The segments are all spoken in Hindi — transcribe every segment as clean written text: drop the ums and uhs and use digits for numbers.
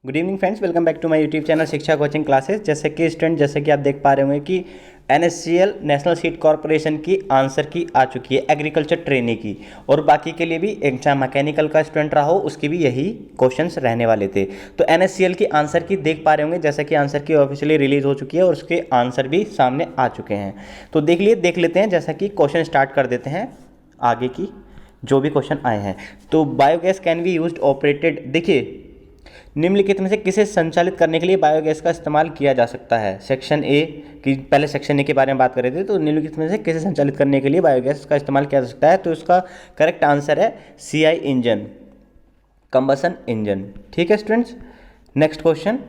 Good evening friends, welcome back to my YouTube channel Shiksha coaching classes. जैसे कि आप देख पा रहे होंगे कि NSCL नेशनल सीड कॉरपोरेशन की आंसर की आ चुकी है एग्रीकल्चर ट्रेनी की, और बाकी के लिए भी एक चाहे मैकेनिकल का स्टूडेंट रहा हो उसकी भी यही क्वेश्चंस रहने वाले थे। तो NSCL की आंसर की देख पा रहे होंगे, जैसे कि आंसर की ऑफिशियली रिलीज हो चुकी है और उसके आंसर भी सामने आ चुके हैं। तो देख लेते हैं, जैसा कि क्वेश्चन स्टार्ट कर देते हैं आगे की जो भी क्वेश्चन आए हैं। तो biogas can be used operated, देखिए निम्नलिखित में से किसे संचालित करने के लिए बायोगैस का इस्तेमाल किया जा सकता है। सेक्शन ए की, पहले सेक्शन ए के बारे में बात कर रहे थे, तो निम्नलिखित में से किसे संचालित करने के लिए बायोगैस का इस्तेमाल किया जा सकता है। तो इसका करेक्ट आंसर है CI इंजन, कंबसन इंजन। ठीक है students, next question,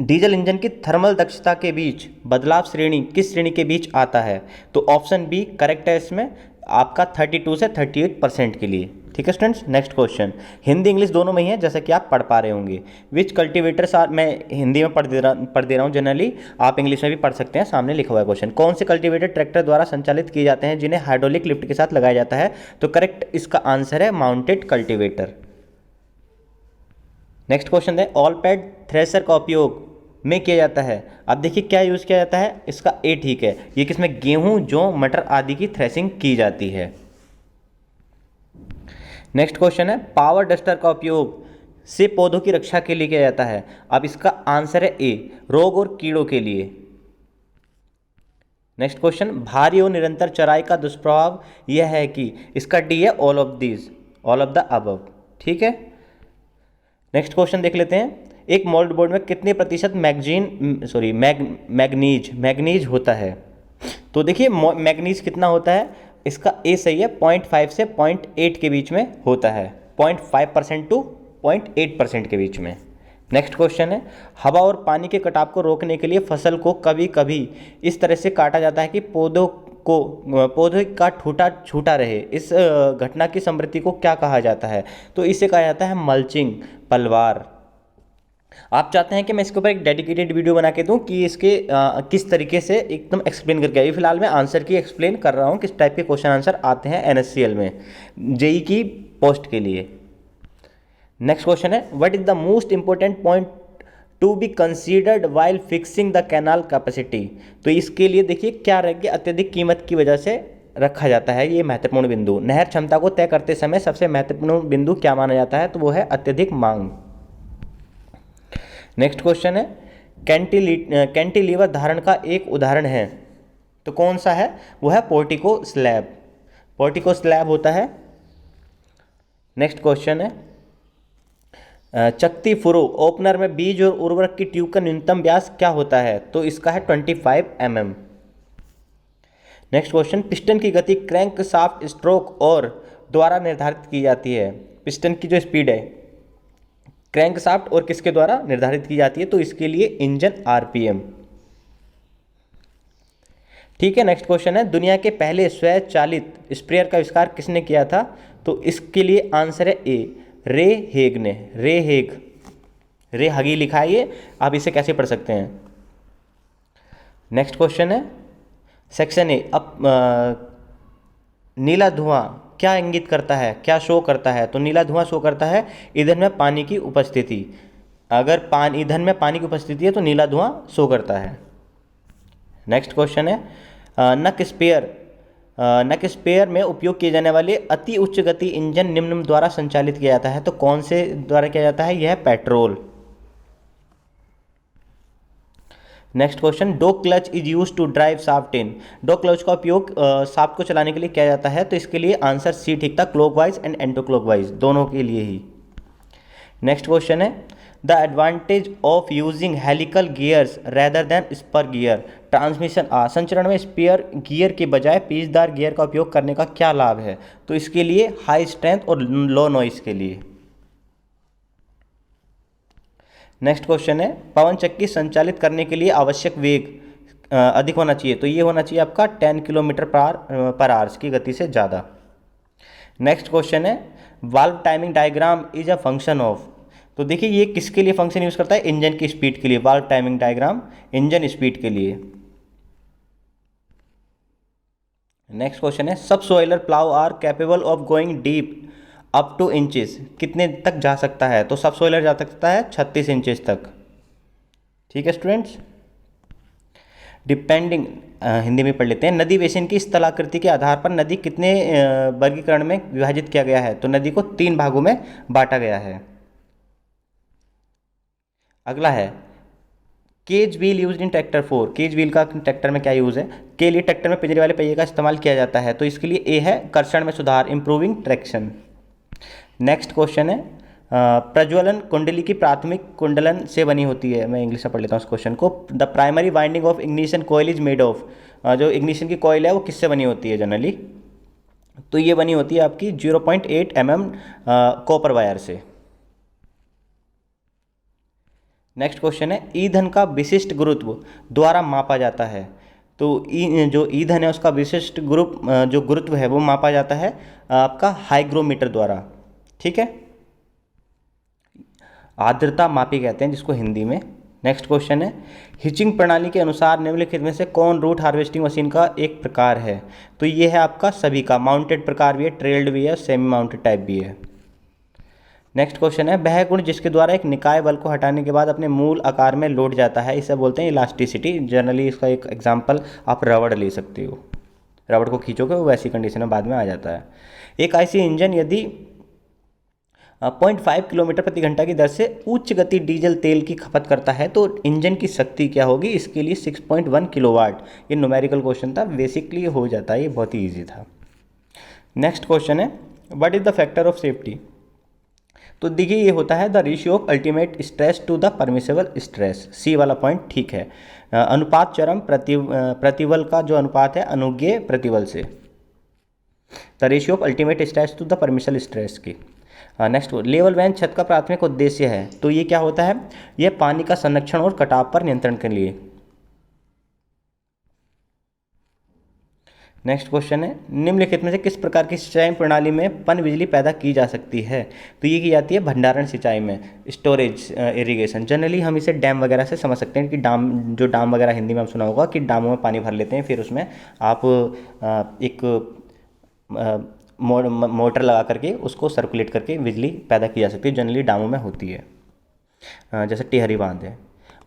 diesel engine की थर्मल दक्षता के बीच बदलाव श्रेणी किस श्रेणी के बीच आता है। तो ऑप्शन बी करेक्ट है इसमें आपका 32 से 38% के लिए। ठीक है students, next question, Hindi English दोनों में ही है जैसा कि आप पढ़ पा रहे होंगे। विच कल्टिवेटर्स आर, मैं हिंदी में पढ़ दे रहा हूँ जनरली, आप इंग्लिश में भी पढ़ सकते हैं, सामने लिखा हुआ है क्वेश्चन। कौन से कल्टिवेटर ट्रैक्टर द्वारा संचालित किए जाते हैं जिन्हें हाइड्रोलिक लिफ्ट के साथ लगाया जाता है। तो करेक्ट इसका आंसर है माउंटेड कल्टिवेटर। नेक्स्ट क्वेश्चन है, ऑल पैड थ्रेशर का उपयोग में किया जाता है। अब देखिए क्या यूज़ किया जाता है, इसका ए ठीक है, ये किसमें, गेहूं जौ मटर आदि की थ्रेसिंग की जाती है। नेक्स्ट क्वेश्चन है, पावर डस्टर का उपयोग से पौधों की रक्षा के लिए किया जाता है। अब इसका आंसर है ए, रोग और कीड़ों के लिए। नेक्स्ट क्वेश्चन, भारी और निरंतर चराई का दुष्प्रभाव यह है कि, इसका डी है all of this, all of the above. ठीक है, नेक्स्ट क्वेश्चन देख लेते हैं, एक मोल्ड बोर्ड में कितने प्रतिशत मैग्नीज होता है। तो देखिए मैग्नीज कितना होता है, इसका ए सही है, 0.5 से 0.8 के बीच में होता है, 0.5% टू 0.8% के बीच में। नेक्स्ट क्वेश्चन है, हवा और पानी के कटाव को रोकने के लिए फसल को कभी कभी इस तरह से काटा जाता है कि पौधे का ठूटा छूटा रहे। इस घटना की समृद्धि को क्या कहा जाता है। तो इसे कहा जाता है मल्चिंग, पलवार। आप चाहते हैं कि मैं इसके ऊपर एक डेडिकेटेड वीडियो बना के दूं कि इसके किस तरीके से एकदम एक्सप्लेन करके, अभी फिलहाल मैं आंसर की एक्सप्लेन कर रहा हूं किस टाइप के क्वेश्चन आंसर आते हैं NSCL में जेई की पोस्ट के लिए। नेक्स्ट क्वेश्चन है, what is the most important point to be considered while fixing the canal capacity. तो इसके लिए देखिए क्या रहेगा, अत्यधिक कीमत की वजह से रखा जाता है ये महत्वपूर्ण बिंदु। नहर क्षमता को तय करते समय सबसे महत्वपूर्ण बिंदु क्या माना जाता है। तो वो है अत्यधिक मांग। नेक्स्ट क्वेश्चन है, कैंटिलीवर धारण का एक उदाहरण है, तो कौन सा है, वो है पोर्टिको स्लैब, पोर्टिको स्लैब होता है। नेक्स्ट क्वेश्चन है, चकती फुरो ओपनर में बीज और उर्वरक की ट्यूब का न्यूनतम व्यास क्या होता है। तो इसका है 25 mm। नेक्स्ट क्वेश्चन, पिस्टन की गति क्रैंक शाफ्ट स्ट्रोक और द्वारा निर्धारित की जाती है। पिस्टन की जो स्पीड है क्रैंक शाफ्ट और किसके द्वारा निर्धारित की जाती है। तो इसके लिए इंजन RPM। ठीक है, नेक्स्ट क्वेश्चन है, दुनिया के पहले स्वचालित स्प्रेयर का आविष्कार किसने किया था। तो इसके लिए आंसर है ए, रे हेग ने, रे हगी लिखा है ये, आप इसे कैसे पढ़ सकते हैं। नेक्स्ट क्वेश्चन है, सेक्शन ए, अब नीला धुआं क्या इंगित करता है, क्या शो करता है। तो नीला धुआं शो करता है ईंधन में पानी की उपस्थिति। अगर ईंधन में पानी की उपस्थिति है तो नीला धुआं शो करता है। नेक्स्ट क्वेश्चन है, नक स्पेयर में उपयोग किए जाने वाले अति उच्च गति इंजन निम्न द्वारा संचालित किया जाता है। तो कौन से द्वारा किया जाता है, यह है petrol. Next question, dog clutch is use to drive shaft in. Dog clutch का उपयोग शाफ्ट को चलाने के लिए किया जाता है। तो इसके लिए आंसर सी ठीक था, क्लॉकवाइज एंड एंटी क्लॉकवाइज दोनों के लिए ही। नेक्स्ट क्वेश्चन है, the advantage of using helical gears rather than spur gear transmission संचरण में स्पेयर गियर के बजाय पेचदार गियर का उपयोग करने का क्या लाभ है। तो इसके लिए हाई स्ट्रेंथ और लो नॉइस के लिए। नेक्स्ट क्वेश्चन है, पवन चक्की संचालित करने के लिए आवश्यक वेग अधिक होना चाहिए। तो ये होना चाहिए आपका 10 किलोमीटर पर आवर्स की गति से ज़्यादा। नेक्स्ट क्वेश्चन है, valve timing diagram is a function of. तो देखिए ये किसके लिए फंक्शन यूज करता है, इंजन की स्पीड के लिए। Valve timing diagram engine speed के लिए। नेक्स्ट क्वेश्चन है, subsoiler plough are capable of going deep up to inches कितने तक जा सकता है, तो सब सोइलर जा सकता है 36 इंचेस तक। ठीक है स्टूडेंट्स। डिपेंडिंग हिंदी में पढ़ लेते हैं। नदी बेसिन की स्थलाकृति के आधार पर नदी कितने वर्गीकरण में विभाजित किया गया है, तो नदी को 3 भागों में बांटा गया है। अगला है cage wheel use in tractor for. Cage wheel का ट्रैक्टर में क्या यूज़ है, के लिए ट्रैक्टर में पिंजरे वाले पहिए का इस्तेमाल किया जाता है, तो इसके लिए ए है कर्षण में सुधार, इंप्रूविंग ट्रैक्शन। नेक्स्ट क्वेश्चन है प्रज्वलन कुंडली की प्राथमिक कुंडलन से बनी होती है। मैं इंग्लिश में पढ़ लेता हूँ इस क्वेश्चन को। The primary winding of ignition coil is made of. जो इग्निशन की कॉइल है वो किससे बनी होती है जनरली, तो ये बनी होती है आपकी 0.8 mm कॉपर वायर से। नेक्स्ट क्वेश्चन है ईंधन का विशिष्ट गुरुत्व द्वारा मापा जाता है, तो जो ईंधन है उसका विशिष्ट जो गुरुत्व है वो मापा जाता है आपका हाइग्रोमीटर द्वारा। ठीक है, आर्द्रता मापी कहते हैं जिसको हिंदी में। नेक्स्ट क्वेश्चन है हिचिंग प्रणाली के अनुसार निम्नलिखित में से कौन रूट हार्वेस्टिंग मशीन का एक प्रकार है, तो ये है आपका सभी का, माउंटेड प्रकार भी है, ट्रेल्ड भी है, सेमी माउंटेड टाइप भी है। नेक्स्ट क्वेश्चन है वह गुण जिसके द्वारा एक निकाय बल को हटाने के बाद अपने मूल आकार में लौट जाता है, इसे बोलते हैं इलास्टिसिटी। जनरली इसका एक एग्जांपल आप रबड़ ले सकते हो, रबड़ को खींचोगे वो वैसी कंडीशन में बाद में आ जाता है। एक ऐसी इंजन यदि 0.5 किलोमीटर प्रति घंटा की दर से उच्च गति डीजल तेल की खपत करता है तो इंजन की शक्ति क्या होगी, इसके लिए 6.1 किलोवाट। ये न्यूमेरिकल क्वेश्चन था, बेसिकली हो जाता है, ये बहुत ही ईजी था। नेक्स्ट क्वेश्चन है what is the factor of safety, तो देखिए ये होता है the ratio of ultimate stress to the permissible stress. C वाला पॉइंट ठीक है। अनुपात चरम प्रतिबल का जो अनुपात है अनुज्ञेय प्रतिबल से, the ratio of ultimate stress to the permissible stress की। नेक्स्ट लेवल वैन छत का प्राथमिक उद्देश्य है, तो ये क्या होता है, यह पानी का संरक्षण और कटाव पर नियंत्रण के लिए। नेक्स्ट क्वेश्चन है निम्नलिखित में से किस प्रकार की सिंचाई प्रणाली में पन बिजली पैदा की जा सकती है, तो ये की जाती है भंडारण सिंचाई में, स्टोरेज इरिगेशन। जनरली हम इसे डैम वगैरह से समझ सकते हैं कि डाम वगैरह हिंदी में हम सुना होगा कि डामों में पानी भर लेते हैं, फिर उसमें आप एक मोटर लगा करके उसको सर्कुलेट करके बिजली पैदा की जा सकती है, जनरली डामों में होती है, जैसे टिहरी बांध है।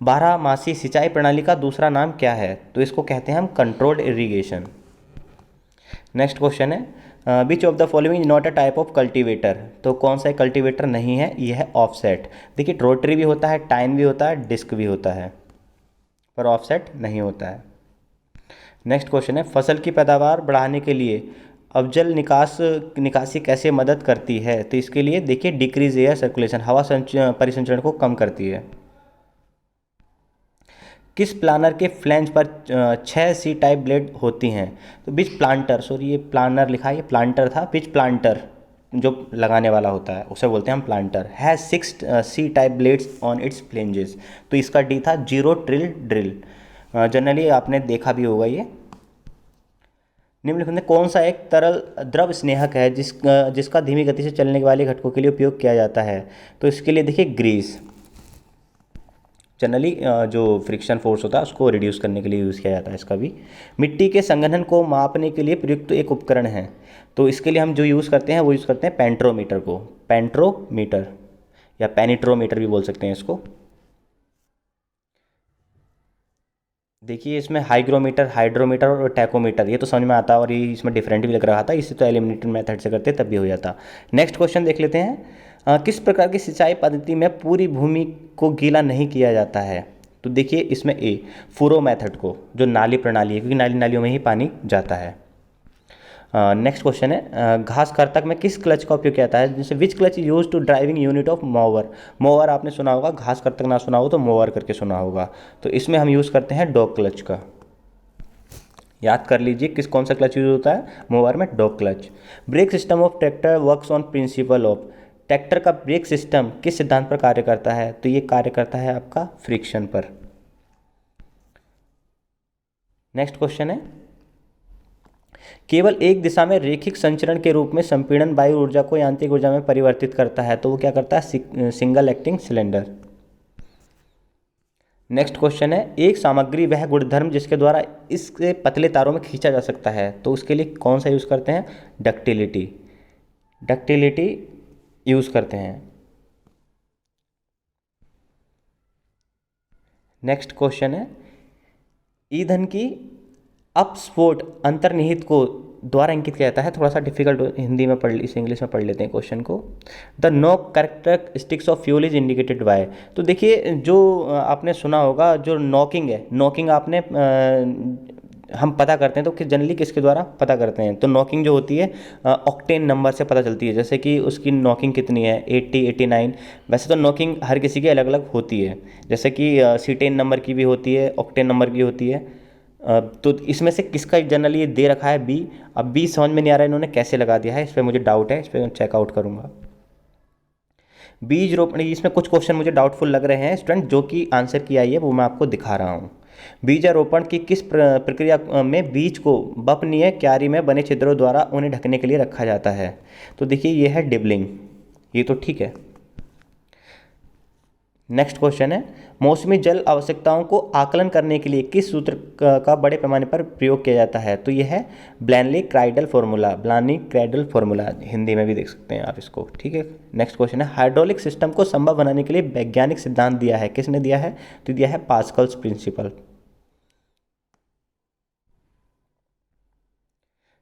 12 सिंचाई प्रणाली का दूसरा नाम क्या है, तो इसको कहते हैं हम कंट्रोल्ड इरिगेशन। नेक्स्ट क्वेश्चन है which of the following is not a type of cultivator, तो कौन सा कल्टीवेटर नहीं है, यह है ऑफसेट। देखिए रोटरी भी होता है, टाइन भी होता है, डिस्क भी होता है, पर ऑफसेट नहीं होता है। नेक्स्ट क्वेश्चन है फसल की पैदावार बढ़ाने के लिए अवजल निकासी कैसे मदद करती है, तो इसके लिए देखिए डिक्रीज एयर सर्कुलेशन, हवा परिसंचरण को कम करती है। किस प्लानर के फ्लैंज पर 6 सी टाइप ब्लेड होती हैं, तो बीच प्लांटर, सॉरी ये प्लानर लिखा है, ये प्लांटर था, बीच प्लांटर जो लगाने वाला होता है उसे बोलते हैं हम प्लांटर। है 6 C type blades on its flanges, तो इसका डी था जीरो ट्रिल ड्रिल। जनरली आपने देखा भी होगा ये। निम्नलिखित में कौन सा एक तरल द्रव स्नेहक है जिसका धीमी गति से चलने वाले घटकों के लिए उपयोग किया जाता है, तो इसके लिए देखिए ग्रीस। जनरली जो फ्रिक्शन फोर्स होता है उसको रिड्यूस करने के लिए यूज़ किया जाता है इसका भी। मिट्टी के संघनन को मापने के लिए प्रयुक्त एक उपकरण है, तो इसके लिए हम जो यूज़ करते हैं वो यूज़ करते हैं पेंट्रोमीटर को, पेंट्रोमीटर या पेनिट्रोमीटर भी बोल सकते हैं इसको। देखिए इसमें हाइग्रोमीटर, हाइड्रोमीटर और टैकोमीटर ये तो समझ में आता है, और ये इसमें डिफरेंट भी लग रहा था, इसे तो एलिमिनेटेड मेथड से करते तब भी हो जाता। नेक्स्ट क्वेश्चन देख लेते हैं किस प्रकार की सिंचाई पद्धति में पूरी भूमि को गीला नहीं किया जाता है, तो देखिए इसमें ए फुरो मेथड को, जो नाली प्रणाली है, क्योंकि नालियों में ही पानी जाता है। नेक्स्ट क्वेश्चन है घास करतक में किस क्लच का उपयोग किया जाता है, जैसे which clutch use to driving unit of mower. Mower आपने सुना होगा, घास करतक ना सुना हो तो मोवर करके सुना होगा, तो इसमें हम यूज़ करते हैं डॉग क्लच का। याद कर लीजिए कौन सा क्लच यूज होता है मोवर में, dog clutch. Brake system of tractor works on principle of, tractor का ब्रेक सिस्टम किस सिद्धांत पर कार्य करता है, तो ये कार्य करता है आपका फ्रिक्शन पर। नेक्स्ट क्वेश्चन है केवल एक दिशा में रैखिक संचरण के रूप में संपीड़न वायु ऊर्जा को यांत्रिक ऊर्जा में परिवर्तित करता है, तो वो क्या करता है, single acting cylinder. Next question है एक सामग्री वह गुणधर्म जिसके द्वारा इसके पतले तारों में खींचा जा सकता है, तो उसके लिए कौन सा यूज़ करते हैं, डक्टिलिटी। डक्टिलिटी यूज़ करते हैं। नेक्स्ट क्वेश्चन है, ईंधन की अपस्फोट अंतर्निहित को द्वारा इंगित किया जाता है। थोड़ा सा डिफिकल्ट हिंदी में पढ़, इसे इंग्लिश में पढ़ लेते हैं क्वेश्चन को। The knock characteristics of fuel is indicated by. तो देखिए जो आपने सुना होगा, जो नॉकिंग है, नॉकिंग आपने हम पता करते हैं तो कि जनरली किसके द्वारा पता करते हैं, तो नॉकिंग जो होती है ऑक्टेन नंबर से पता चलती है। जैसे कि उसकी नॉकिंग कितनी है, 80, 89। वैसे तो नॉकिंग हर किसी की अलग अलग होती है, जैसे कि सीटेन नंबर की भी होती है, ऑक्टेन नंबर की होती है। तो इसमें से किसका जनरली ये दे रखा है बी। अब बी समझ में नहीं आ रहा है इन्होंने कैसे लगा दिया है, इस पर मुझे डाउट है, इस पर चेकआउट करूँगा। बीज रोपण, इसमें कुछ क्वेश्चन मुझे डाउटफुल लग रहे हैं स्टूडेंट, जो कि आंसर किया है वो मैं आपको दिखा रहा हूँ। बीजारोपण की किस प्रक्रिया में बीज को बपनीय क्यारी में बने छिद्रों द्वारा उन्हें ढकने के लिए रखा जाता है? तो देखिए ये है डिबलिंग, ये तो ठीक है। नेक्स्ट क्वेश्चन है, मौसमी जल आवश्यकताओं को आकलन करने के लिए किस सूत्र का बड़े पैमाने पर प्रयोग किया जाता है? तो यह है Blaney Criddle formula, Blaney Criddle formula, Hindi में भी देख सकते हैं आप इसको, ठीक है। नेक्स्ट क्वेश्चन है, हाइड्रोलिक सिस्टम को संभव बनाने के लिए वैज्ञानिक सिद्धांत दिया है, किसने दिया है? तो दिया है पास्कल्स प्रिंसिपल।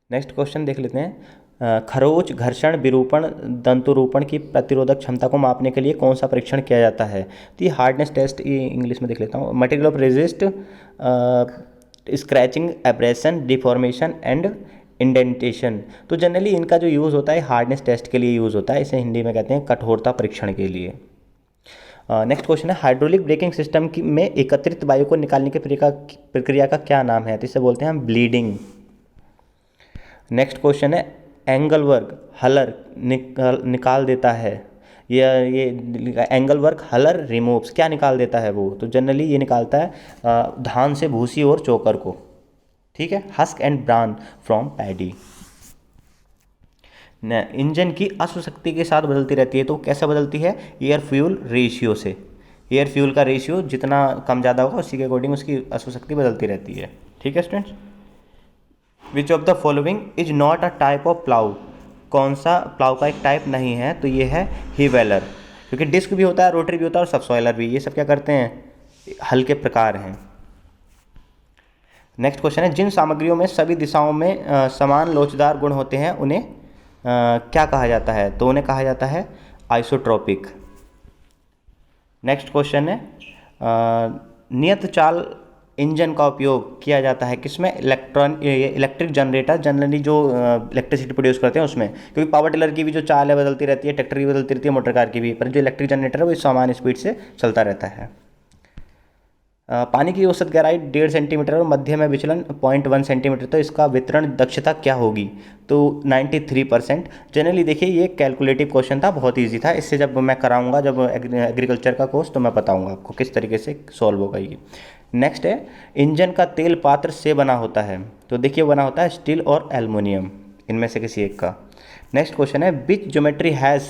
नेक्स्ट क्वेश्चन देख लेते हैं, खरोच घर्षण विरूपण दंतुरूपण की प्रतिरोधक क्षमता को मापने के लिए कौन सा परीक्षण किया जाता है? तो ये हार्डनेस टेस्ट, ये इंग्लिश में देख लेता हूँ। Material of resist, scratching, abrasion, deformation and indentation. तो जनरली इनका जो यूज़ होता है हार्डनेस टेस्ट के लिए यूज़ होता है, इसे हिंदी में कहते हैं कठोरता परीक्षण के लिए। नेक्स्ट क्वेश्चन है, हाइड्रोलिक ब्रेकिंग सिस्टम की में एकत्रित वायु को निकालने की प्रक्रिया का क्या नाम है? तो इसे बोलते हैं हम ब्लीडिंग। नेक्स्ट क्वेश्चन है, एंगल वर्क हलर निकाल देता है, ये एंगल वर्क हलर रिमूव्स, क्या निकाल देता है वो? तो जनरली ये निकालता है धान से भूसी और चोकर को, ठीक है, husk and bran from paddy. Engine की अश्वशक्ति के साथ बदलती रहती है, तो कैसे बदलती है? एयर फ्यूल रेशियो से। एयर फ्यूल का रेशियो जितना कम ज़्यादा होगा उसी के अकॉर्डिंग उसकी अश्वशक्ति बदलती रहती है, ठीक है students. Which of the following is not a type of plough? कौन सा प्लाउ का एक टाइप नहीं है? तो ये है हीवेलर, क्योंकि डिस्क भी होता है, रोटरी भी होता है और सबसॉइलर भी, ये सब क्या करते हैं? हल के प्रकार हैं। नेक्स्ट क्वेश्चन है, जिन सामग्रियों में सभी दिशाओं में समान लोचदार गुण होते हैं उन्हें क्या कहा जाता है? तो उन्हें कहा जाता है आइसोट्रोपिक। नेक्स्ट क्वेश्चन है, नियत चाल इंजन का उपयोग किया जाता है किसमें? इलेक्ट्रिक जनरेटर, जनरली जो इलेक्ट्रिसिटी प्रोड्यूस करते हैं उसमें, क्योंकि पावर टिलर की भी जो चाल है बदलती रहती है, ट्रैक्टर की बदलती रहती है, मोटर कार की भी, पर जो इलेक्ट्रिक जनरेटर है वो समान स्पीड से चलता रहता है। पानी की औसत गहराई 1.5 सेंटीमीटर और मध्य में विचलन 0.1 सेंटीमीटर, तो इसका वितरण दक्षता क्या होगी? तो 93%। जनरली देखिए ये कैलकुलेटिव क्वेश्चन था, बहुत इजी था, इससे जब मैं कराऊंगा जब एग्रीकल्चर का कोर्स तो मैं बताऊंगा आपको किस तरीके से सॉल्व होगा ये। नेक्स्ट है, इंजन का तेल पात्र से बना होता है? तो देखिए बना होता है स्टील और एल्युमिनियम, इनमें से किसी एक का। नेक्स्ट क्वेश्चन है, which geometry has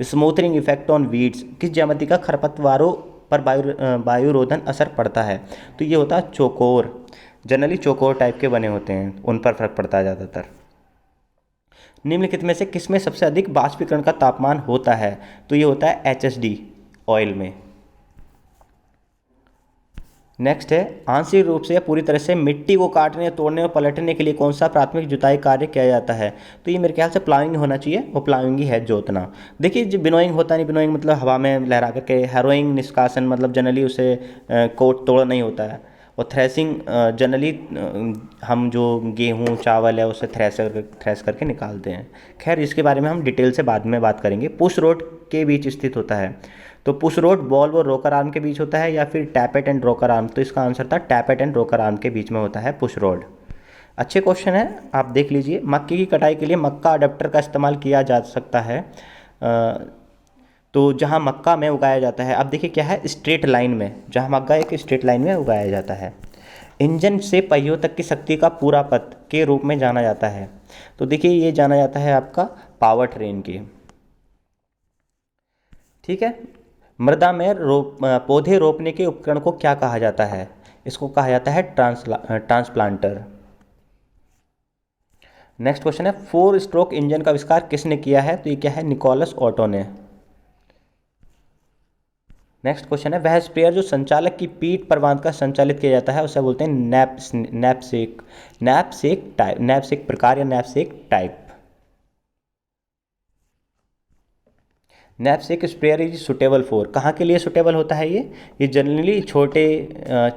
smoothening effect on weeds? किस ज्यामिति का खरपतवारों पर वायुरोधन असर पड़ता है? तो ये होता है चौकोर, जनरली चौकोर टाइप के बने होते हैं, उन पर फर्क पड़ता है ज़्यादातर। निम्नलिखित में से किस में सबसे अधिक बाष्पीकरण का तापमान होता है? तो ये होता है HSD ऑयल में। नेक्स्ट है, आंशिक रूप से या पूरी तरह से मिट्टी को काटने, तोड़ने और पलटने के लिए कौन सा प्राथमिक जुताई कार्य किया जाता है? तो ये मेरे ख्याल से प्लाविंग होना चाहिए, और प्लाविंग ही है जोतना। देखिए जो बिनोइंग होता नहीं, बिनोइंग मतलब हवा में लहरा करके, हैरोइंग निष्कासन मतलब जनरली उसे कोट तोड़ नहीं होता है, और थ्रेसिंग जनरली हम जो गेहूँ चावल है उसे थ्रेस करके निकालते हैं। खैर इसके बारे में हम डिटेल से बाद में बात करेंगे। पुश रोड के बीच स्थित होता है? तो पुश रोड बॉल और रोकर आर्म के बीच होता है या फिर टैपेट एंड रोकर आर्म? तो इसका आंसर था टैपेट एंड रोकर आर्म के बीच में होता है पुश रोड। अच्छे क्वेश्चन है, आप देख लीजिए। मक्के की कटाई के लिए मक्का अडेप्टर का इस्तेमाल किया जा सकता है तो जहाँ मक्का में उगाया जाता है, अब देखिए क्या है, स्ट्रेट लाइन में, जहाँ मक्का एक स्ट्रेट लाइन में उगाया जाता है। इंजन से पहियों तक की शक्ति का पूरा पथ के रूप में जाना जाता है? तो देखिए ये जाना जाता है आपका पावर ट्रेन के, ठीक है। मृदा में पौधे रोपने के उपकरण को क्या कहा जाता है? इसको कहा जाता है ट्रांसप्लांटर। नेक्स्ट क्वेश्चन है 4 स्ट्रोक इंजन का आविष्कार किसने किया है? तो ये क्या है? निकोलस ऑटो ने। नेक्स्ट क्वेश्चन है वह स्प्रेयर जो संचालक की पीठ पर बांधकर संचालित किया जाता है उसे बोलते हैं नैपसेक। नैपसेक टाइप, नैपसेक प्रकार या knapsack type. Knapsack sprayer is suitable for, कहाँ के लिए सुटेबल होता है ये जनरली छोटे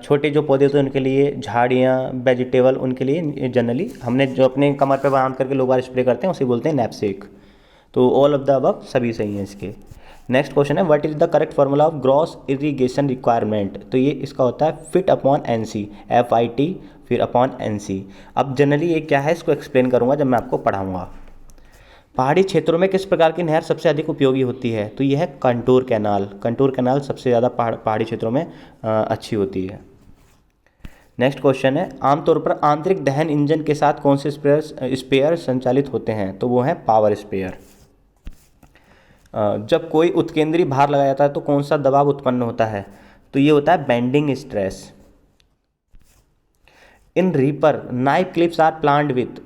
छोटे जो पौधे होते हैं उनके लिए, झाड़ियाँ, वेजिटेबल, उनके लिए जनरली हमने जो अपने कमर पे बांध करके लोग बार स्प्रे करते हैं उसे बोलते हैं नैपसेक। तो ऑल ऑफ द अबव सभी सही हैं इसके। नेक्स्ट क्वेश्चन है what is the correct formula of gross irrigation requirement? तो ये इसका होता है FIT upon N C, FIT फिर अपॉन NC। अब जनरली ये क्या है इसको एक्सप्लेन करूँगा जब मैं आपको पढ़ाऊँगा। पहाड़ी क्षेत्रों में किस प्रकार की नहर सबसे अधिक उपयोगी होती है? तो यह है कंटूर कैनाल। कंटूर कैनाल सबसे ज़्यादा पहाड़ी क्षेत्रों में अच्छी होती है। नेक्स्ट क्वेश्चन है आमतौर पर आंतरिक दहन इंजन के साथ कौन से स्पेयर संचालित होते हैं? तो वो है पावर स्पेयर। जब कोई उत्केंद्री भार लगाया जाता है तो कौन सा दबाव उत्पन्न होता है? तो ये होता है bending stress. In reaper knife clips are plant with,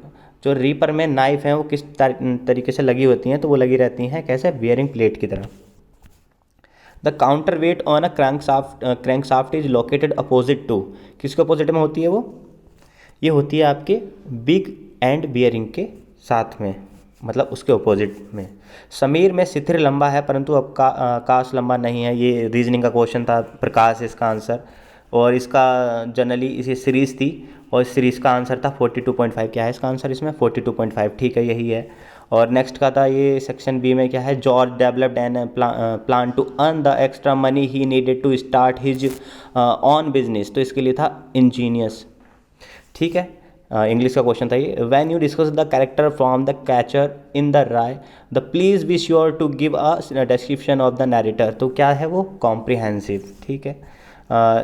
जो रीपर में नाइफ हैं वो किस तरीके से लगी होती हैं? तो वो लगी रहती हैं कैसे? बियरिंग प्लेट की तरह। The counterweight on a crankshaft is located opposite to, किसके अपोजिट में होती है वो? ये होती है आपके बिग एंड बियरिंग के साथ में, मतलब उसके अपोजिट में। समीर में शिथिर लंबा है परंतु अब आकाश लंबा नहीं है। ये रीजनिंग का क्वेश्चन था, प्रकाश इसका आंसर। और इसका जनरली इसी सीरीज़ थी और इस सीरीज़ का आंसर था 42.5। क्या है इसका आंसर इसमें? 42.5, ठीक है यही है। और नेक्स्ट का था ये सेक्शन बी में क्या है? George developed an plan to earn the extra money he needed to start his own business. तो इसके लिए था इंजीनियस, ठीक है। इंग्लिश का क्वेश्चन था ये। When you discuss the character from the catcher in the rye the please be sure to give a description of the narrator. तो क्या है वो? कॉम्प्रिहेंसिव, ठीक है।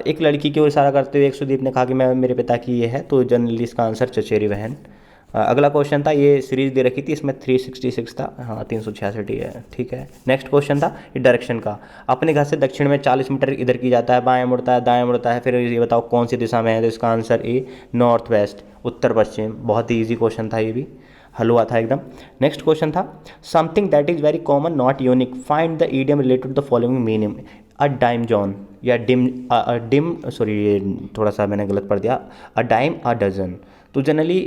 एक लड़की की ओर इशारा करते हुए एक सुदीप ने कहा कि मैं मेरे पिता की ये है, तो जनरली इसका आंसर चचेरी बहन। अगला क्वेश्चन था, ये सीरीज दे रखी थी, इसमें 366 था, हाँ 366 ही है, ठीक है। नेक्स्ट क्वेश्चन था ये डायरेक्शन का। अपने घर से दक्षिण में 40 मीटर इधर की जाता है, बाएं मुड़ता है, दाएं मुड़ता है, फिर ये बताओ कौन सी दिशा में है? तो इसका आंसर ए नॉर्थ वेस्ट, उत्तर पश्चिम। बहुत ही ईजी क्वेश्चन था, ये भी हल हुआ था एकदम। नेक्स्ट क्वेश्चन था something that is very common not unique, find the idiom related the following meaning. A dime John या डिम सॉरी ये थोड़ा सा मैंने गलत पढ़ दिया, अ डाइम अ डजन। तो जनरली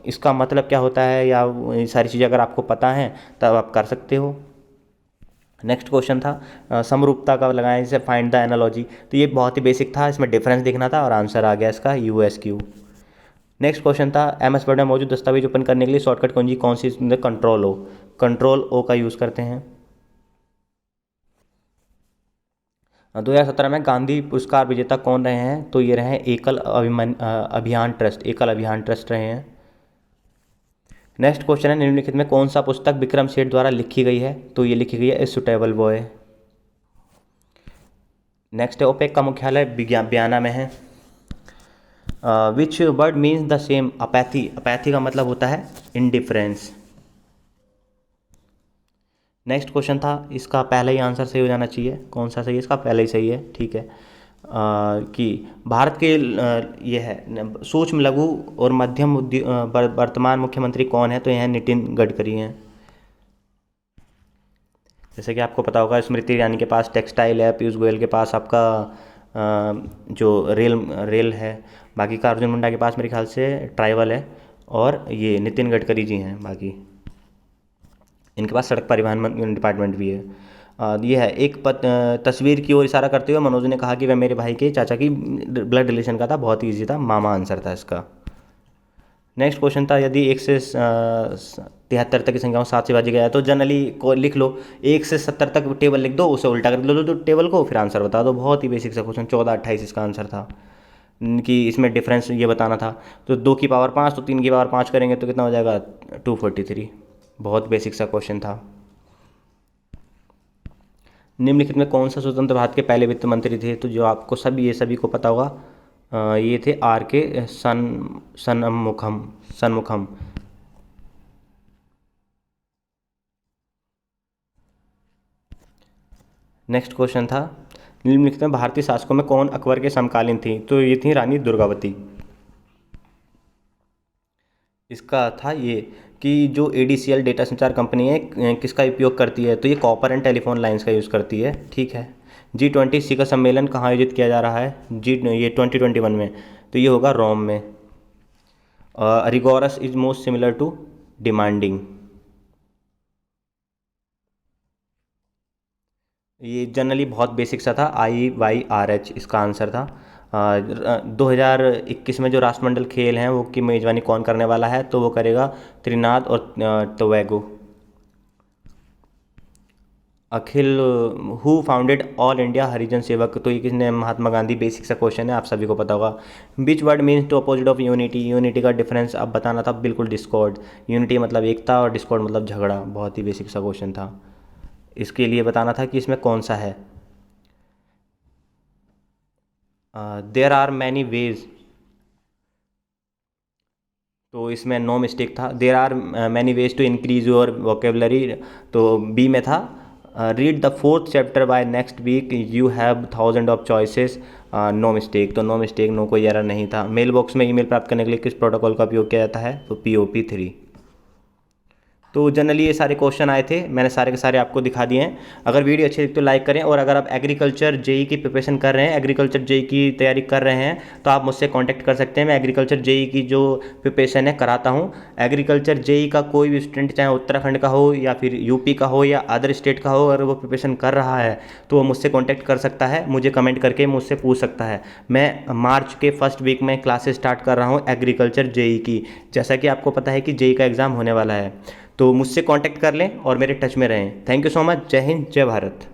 इसका मतलब क्या होता है, या ये सारी चीज़ें अगर आपको पता हैं तब आप कर सकते हो। नेक्स्ट क्वेश्चन था समरूपता का लगाएं, जैसे फाइंड द एनालॉजी। तो ये बहुत ही बेसिक था, इसमें डिफरेंस देखना था और आंसर आ गया इसका USQ। नेक्स्ट क्वेश्चन था MS वर्ड में मौजूद दस्तावेज ओपन करने के लिए शॉर्टकट कुंजी कौन सी? Control O। कंट्रोल O का यूज़ करते हैं। 2017 में गांधी पुरस्कार विजेता कौन रहे हैं? तो ये रहे हैं अभियान ट्रस्ट रहे हैं। नेक्स्ट क्वेश्चन है निम्नलिखित में कौन सा पुस्तक विक्रम सेठ द्वारा लिखी गई है? तो ये लिखी गई है ए सुटेबल बॉय। नेक्स्ट है ओपेक का मुख्यालय बयाना में है। विच word means the same? Apathy. Apathy का मतलब होता है इंडिफरेंस। नेक्स्ट क्वेश्चन था, इसका पहला ही आंसर सही हो जाना चाहिए। कौन सा सही है? इसका पहला ही सही है, ठीक है। कि भारत के ये है सूक्ष्म लघु और मध्यम वर्तमान मुख्यमंत्री कौन है? तो यह नितिन गडकरी हैं। जैसे कि आपको पता होगा स्मृति ईरानी के पास टेक्सटाइल है, पीयूष गोयल के पास आपका जो रेल है, बाकी का अर्जुन मुंडा के पास मेरे ख्याल से ट्राइबल है, और ये नितिन गडकरी जी हैं बाकी, इनके पास सड़क परिवहन डिपार्टमेंट भी है। ये है एक तस्वीर की ओर इशारा करते हुए मनोज ने कहा कि वह मेरे भाई के चाचा की ब्लड रिलेशन का था। बहुत ही ईजी था, मामा आंसर था इसका। नेक्स्ट क्वेश्चन था यदि 1 से 73 तक की संख्याओं 7 से भाजी गया तो जनरली को लिख लो 1 से 70 तक टेबल लिख दो, उसे उल्टा कर लो टेबल को, फिर आंसर बता दो। बहुत ही बेसिक सा क्वेश्चन। 14 28 इसका आंसर था, कि इसमें डिफरेंस ये बताना था। तो 2 की पावर 5 तो 3 की पावर 5 करेंगे तो कितना हो जाएगा? 243। बहुत बेसिक सा क्वेश्चन था। निम्नलिखित में कौन सा स्वतंत्र भारत के पहले वित्त मंत्री थे? तो जो आपको सभी को पता होगा, ये थे RK सनमुखम। नेक्स्ट क्वेश्चन था निम्नलिखित में भारतीय शासकों में कौन अकबर के समकालीन थी? तो ये थी रानी दुर्गावती। इसका था ये कि जो ADCL डेटा संचार कंपनी है किसका उपयोग करती है, तो ये कॉपर एंड टेलीफोन लाइंस का यूज़ करती है। ठीक है। G20 शिखर सम्मेलन कहाँ आयोजित किया जा रहा है, ये 2021 में, तो ये होगा रोम में। Rigorous is most similar to demanding, ये जनरली बहुत बेसिक सा था, IYRH इसका आंसर था। 2021 में जो राष्ट्रमंडल खेल हैं वो की मेज़बानी कौन करने वाला है, तो वो करेगा त्रिनाद और टोबैगो। अखिल who founded all India Harijan Sevak, तो ये किसने, महात्मा गांधी। बेसिक सा क्वेश्चन है, आप सभी को पता होगा। Which word means to opposite of unity, unity का डिफरेंस अब बताना था, बिल्कुल डिस्कॉर्ड। यूनिटी मतलब एकता और डिस्कॉर्ड मतलब झगड़ा, बहुत ही बेसिक सा क्वेश्चन था। इसके लिए बताना था कि इसमें कौन सा है। देयर आर मैनी वेज, तो इसमें नो मिस्टेक था। There are many ways to increase your vocabulary, तो बी में था। Read the 4th chapter by next week, you have 1000 of choices, no mistake, तो नो मिस्टेक, नो कोई एरर नहीं था। मेल बॉक्स में ईमेल प्राप्त करने के लिए किस प्रोटोकॉल का उपयोग किया जाता है, तो POP3। तो जनरली ये सारे क्वेश्चन आए थे, मैंने सारे के सारे आपको दिखा दिए हैं। अगर वीडियो अच्छी लगी तो लाइक करें, और अगर आप एग्रीकल्चर JEE की प्रिपरेशन कर रहे हैं, एग्रीकल्चर JEE की तैयारी कर रहे हैं, तो आप मुझसे कांटेक्ट कर सकते हैं। मैं एग्रीकल्चर JEE की जो प्रिपरेशन है कराता हूँ। एग्रीकल्चर JEE का कोई भी स्टूडेंट, चाहे उत्तराखंड का हो या फिर UP का हो या अदर स्टेट का हो, अगर वो प्रिपरेशन कर रहा है तो वो मुझसे कॉन्टैक्ट कर सकता है, मुझे कमेंट करके मुझसे पूछ सकता है। मैं मार्च के फर्स्ट वीक में क्लासेस स्टार्ट कर रहा हूँ एग्रीकल्चर JEE की, जैसा कि आपको पता है कि JEE का एग्ज़ाम होने वाला है। तो मुझसे कांटेक्ट कर लें और मेरे टच में रहें। Thank you so much. जय हिंद, जय भारत।